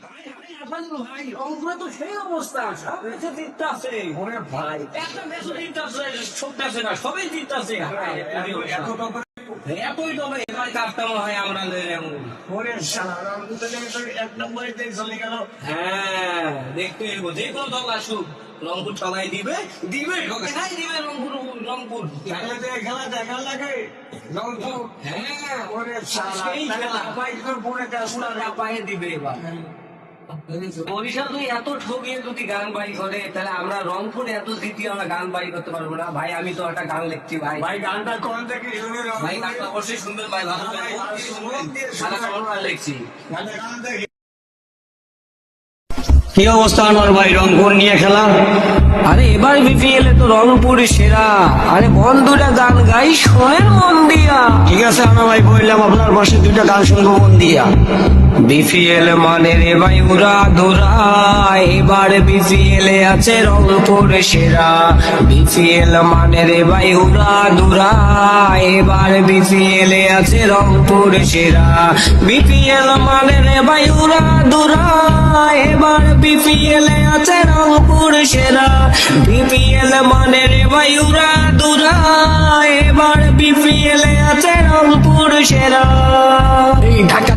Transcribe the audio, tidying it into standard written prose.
ভাই ভাই আসাদুল ভাই রংপুরে তো সেই অবস্থা, সব কিছু জিততেছে। ওরে ভাই, একটা ম্যাচও জিততেছে, ছুটতেছে না, সবই জিততেছে। এতই তবে এবার কাপটা মনে হয় আমরা নেব। ওরে শালা, রংপুর থেকে তো 1 নম্বরে দিয়ে চলে গেল। হ্যাঁ, দেখতে এগো, যে কোনো দল আসুক রংপুর সবাই দিবে দিবে ঠকাই দিবে রংপুর রংপুর। খেলা দেখা লাগে রংপুর। হ্যাঁ, ওরে শালা, সেই খেলা। বাইকের পরে পুরা পায়ে দিবে এবার। বরিশাল তুই এত ঠকিয়ে যদি গান বাড়ি করে, তাহলে আমরা রংপুরে এত জিতি আমরা গান বাড়ি করতে পারবো না। ভাই আমি তো একটা গান লিখছি ভাই। ভাই গানটা কোন থেকে শুনে? ভাই গানটা অবশ্যই শুনবেন ভাই, ভালো করে সারা গান লিখছি। গান দেখি। কি অবস্থা আমার ভাই, রংপুর নিয়ে খেলা? আরে এবার বিপিএল এ তো রংপুর সেরা। আরে বন্ধুরা গান গাই শোনেন মন দিয়া। ঠিক আছে আমার ভাই, বললাম আপনার পাশে দুইটা গান শুনবো মন দিয়া। বিপিএল মানে রে ভাই উড়া ধুরা, এবার বিপিএল এ আছে রংপুর সেরা। বিপিএল মানে রে ভাই উড়া ধুরা, এবার বিপিএল এ আছে রংপুর সেরা। বিপিএল মানে রে ভাই উড়া ধুরা, এবার বিপিএল এ আছে রংপুর সেরা। বিপিএল মানে রে ভাই উড়া ধুরা, এবার বিপিএল এ আছে রংপুর সেরা। এই ঢাকা